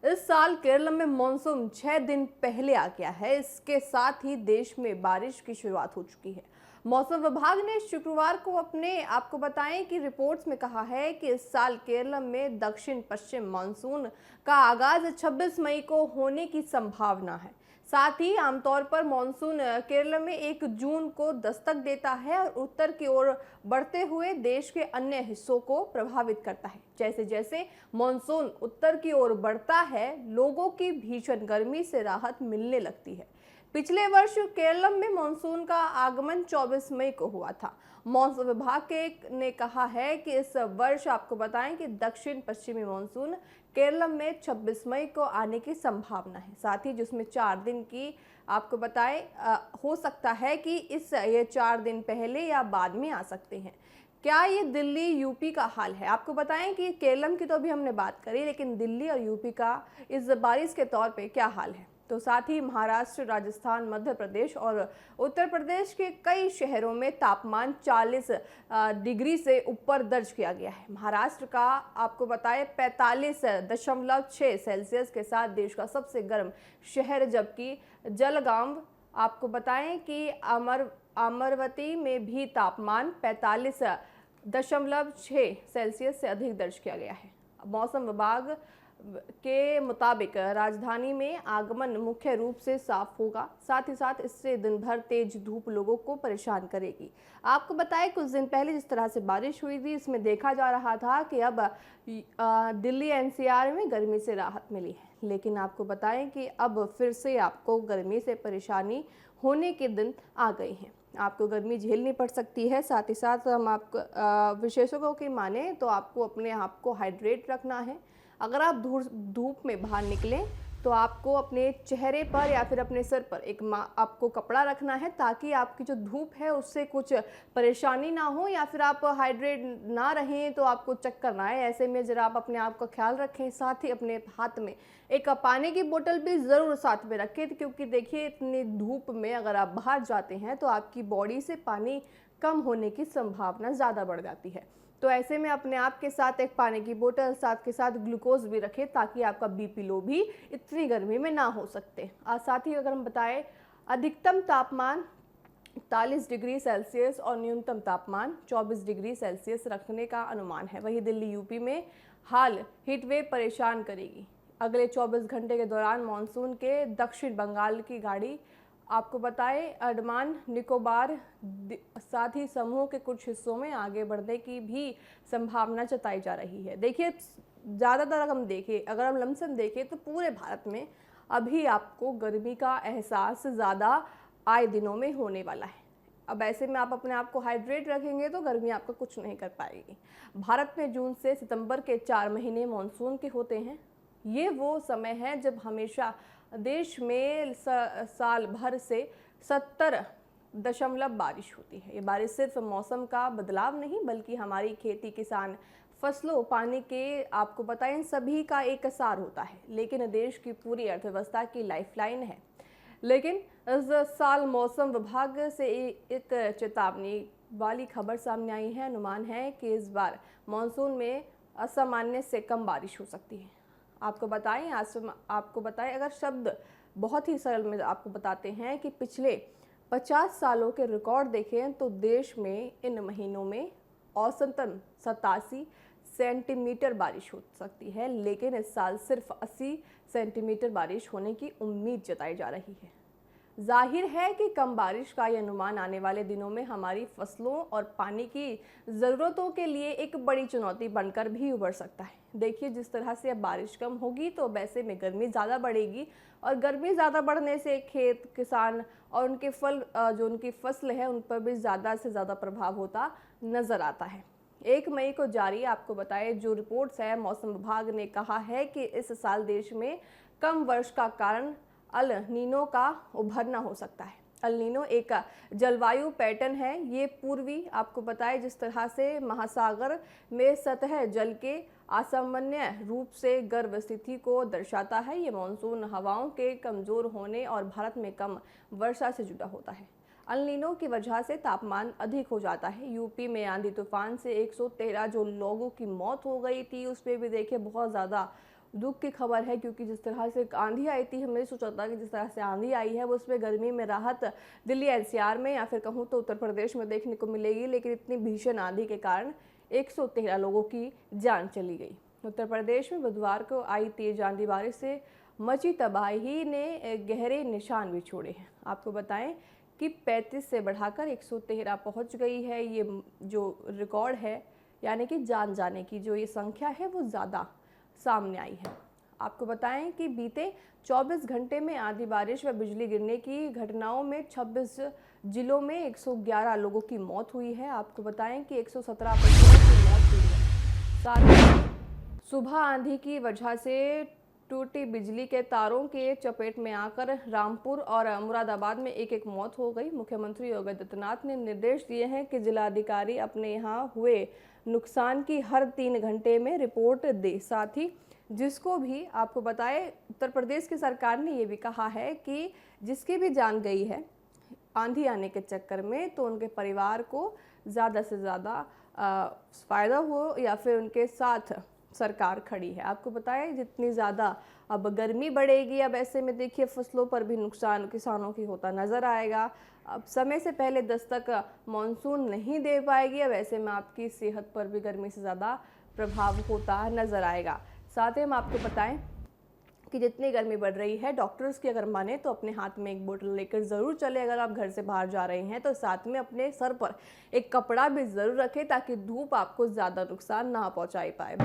इस साल केरल में मॉनसून 6 दिन पहले आ गया है। इसके साथ ही देश में बारिश की शुरुआत हो चुकी है। मौसम विभाग ने शुक्रवार को अपने आपको बताएं कि रिपोर्ट्स में कहा है कि इस साल केरल में दक्षिण पश्चिम मॉनसून का आगाज 26 मई को होने की संभावना है। साथ ही आमतौर पर मॉनसून केरल में 1 जून को दस्तक देता है और उत्तर की ओर बढ़ते हुए देश के अन्य हिस्सों को प्रभावित करता है। जैसे जैसे मॉनसून उत्तर की ओर बढ़ता है, लोगों की भीषण गर्मी से राहत मिलने लगती है। पिछले वर्ष केरल में मानसून का आगमन 24 मई को हुआ था। मौसम विभाग ने कहा है कि इस वर्ष आपको बताएं कि दक्षिण पश्चिमी मानसून केरल में 26 मई को आने की संभावना है। साथ ही जिसमें 4 दिन की आपको बताएं हो सकता है कि ये 4 दिन पहले या बाद में आ सकते हैं। क्या ये दिल्ली यूपी का हाल है? आपको बताएं कि केरल की तो अभी हमने बात करी, लेकिन दिल्ली और यूपी का इस बारिश के तौर पे क्या हाल है? तो साथ ही महाराष्ट्र, राजस्थान, मध्य प्रदेश और उत्तर प्रदेश के कई शहरों में तापमान 40 डिग्री से ऊपर दर्ज किया गया है। महाराष्ट्र का आपको बताएं 45.6 सेल्सियस के साथ देश का सबसे गर्म शहर, जबकि जलगांव आपको बताएं कि अमरवती में भी तापमान 45.6 सेल्सियस से अधिक दर्ज किया गया है। मौसम विभाग के मुताबिक राजधानी में आगमन मुख्य रूप से साफ होगा। साथ ही साथ इससे दिन भर तेज धूप लोगों को परेशान करेगी। आपको बताएं कुछ दिन पहले जिस तरह से बारिश हुई थी, इसमें देखा जा रहा था कि अब दिल्ली एनसीआर में गर्मी से राहत मिली है। लेकिन आपको बताएं कि अब फिर से आपको गर्मी से परेशानी होने के दिन आ गए हैं। आपको गर्मी झेलनी पड़ सकती है। साथ ही साथ हम आपको विशेषज्ञों की माने तो आपको अपने आप को हाइड्रेट रखना है। अगर आप धूप में बाहर निकलें तो आपको अपने चेहरे पर या फिर अपने सर पर आपको कपड़ा रखना है, ताकि आपकी जो धूप है उससे कुछ परेशानी ना हो, या फिर आप हाइड्रेट ना रहें तो आपको चक्कर ना आए। ऐसे में जरा आप अपने आप का ख्याल रखें। साथ ही अपने हाथ में एक पानी की बोतल भी ज़रूर साथ में रखें, क्योंकि देखिए इतनी धूप में अगर आप बाहर जाते हैं तो आपकी बॉडी से पानी कम होने की संभावना ज़्यादा बढ़ जाती है। तो ऐसे में अपने आप के साथ एक पानी की बोतल, साथ के साथ ग्लूकोज भी रखें, ताकि आपका बीपी लो भी इतनी गर्मी में ना हो सकते। और साथ ही अगर हम बताएं, अधिकतम तापमान 41 डिग्री सेल्सियस और न्यूनतम तापमान 24 डिग्री सेल्सियस रखने का अनुमान है। वहीं दिल्ली यूपी में हाल हीटवेव परेशान करेगी। अगले 24 घंटे के दौरान मानसून के दक्षिण बंगाल की गाड़ी आपको बताएं अंडमान निकोबार साथ ही समूह के कुछ हिस्सों में आगे बढ़ने की भी संभावना जताई जा रही है। देखिए ज़्यादातर अगर हम लमसम देखें तो पूरे भारत में अभी आपको गर्मी का एहसास ज़्यादा आए दिनों में होने वाला है। अब ऐसे में आप अपने आप को हाइड्रेट रखेंगे तो गर्मी आपका कुछ नहीं कर पाएगी। भारत में जून से सितंबर के 4 महीने मानसून के होते हैं। ये वो समय है जब हमेशा देश में साल भर से 70 बारिश होती है। ये बारिश सिर्फ मौसम का बदलाव नहीं, बल्कि हमारी खेती, किसान, फसलों, पानी के आपको बताएं सभी का एक असर होता है। लेकिन देश की पूरी अर्थव्यवस्था की लाइफलाइन है। लेकिन इस साल मौसम विभाग से एक चेतावनी वाली खबर सामने आई है। अनुमान है कि इस बार मानसून में असामान्य से कम बारिश हो सकती है। आपको बताएं अगर शब्द बहुत ही सरल में आपको बताते हैं कि पिछले 50 सालों के रिकॉर्ड देखें तो देश में इन महीनों में औसतन 87 सेंटीमीटर बारिश हो सकती है। लेकिन इस साल सिर्फ 80 सेंटीमीटर बारिश होने की उम्मीद जताई जा रही है। जाहिर है कि कम बारिश का यह अनुमान आने वाले दिनों में हमारी फसलों और पानी की ज़रूरतों के लिए एक बड़ी चुनौती बनकर भी उभर सकता है। देखिए जिस तरह से अब बारिश कम होगी तो वैसे में गर्मी ज़्यादा बढ़ेगी, और गर्मी ज़्यादा बढ़ने से खेत, किसान और उनके उनकी फसल है उन पर भी ज़्यादा से ज़्यादा प्रभाव होता नज़र आता है। 1 मई को जारी आपको बताएं जो रिपोर्ट्स है, मौसम विभाग ने कहा है कि इस साल देश में कम वर्षा का कारण अल नीनो का उभरना हो सकता है। अल नीनो एक जलवायु पैटर्न है। ये पूर्वी आपको बताएं जिस तरह से महासागर में सतह जल के असामान्य रूप से गर्म स्थिति को दर्शाता है। ये मानसून हवाओं के कमजोर होने और भारत में कम वर्षा से जुड़ा होता है। अल नीनो की वजह से तापमान अधिक हो जाता है। यूपी में आंधी तूफान से 113 जो लोगों की मौत हो गई थी, उस पर भी देखिए बहुत ज़्यादा दुख की खबर है, क्योंकि जिस तरह से आंधी आई थी, हमने सोचा था कि जिस तरह से आंधी आई है वो उसमें गर्मी में राहत दिल्ली एनसीआर में या फिर कहूँ तो उत्तर प्रदेश में देखने को मिलेगी, लेकिन इतनी भीषण आंधी के कारण 113 लोगों की जान चली गई। उत्तर प्रदेश में बुधवार को आई तेज आंधी बारिश से मची तबाही ने गहरे निशान भी छोड़े हैं। आपको बताएं कि 35 से बढ़ाकर 113 पहुंच गई है। ये जो रिकॉर्ड है, यानी कि जान जाने की जो ये संख्या है वो ज़्यादा सामने आई है। आपको बताएं कि बीते 24 घंटे में आंधी बारिश व बिजली गिरने की घटनाओं में 26 जिलों में 111 लोगों की मौत हुई है। आपको बताएं कि 117 पशुओं की मौत हुई है। साथ ही सुबह आंधी की वजह से टूटी बिजली के तारों के चपेट में आकर रामपुर और मुरादाबाद में एक मौत हो गई। मुख्यमंत्री योगी आदित्यनाथ ने निर्देश दिए हैं कि जिलाधिकारी अपने यहाँ हुए नुकसान की हर 3 घंटे में रिपोर्ट दे। साथ ही जिसको भी, आपको बताएं, उत्तर प्रदेश की सरकार ने ये भी कहा है कि जिसकी भी जान गई है आंधी आने के चक्कर में, तो उनके परिवार को ज़्यादा से ज़्यादा फ़ायदा हो या फिर उनके साथ सरकार खड़ी है। आपको बताएं जितनी ज़्यादा अब गर्मी बढ़ेगी, अब ऐसे में देखिए फसलों पर भी नुकसान किसानों की होता नज़र आएगा। अब समय से पहले दस्तक मानसून नहीं दे पाएगी, अब ऐसे में आपकी सेहत पर भी गर्मी से ज़्यादा प्रभाव होता नज़र आएगा। साथ ही हम आपको बताएं कि जितनी गर्मी बढ़ रही है, डॉक्टर्स की अगर माने तो अपने हाथ में एक बोतल लेकर ज़रूर चले। अगर आप घर से बाहर जा रहे हैं तो साथ में अपने सर पर एक कपड़ा भी ज़रूर रखें, ताकि धूप आपको ज़्यादा नुकसान ना पहुंचा पाए।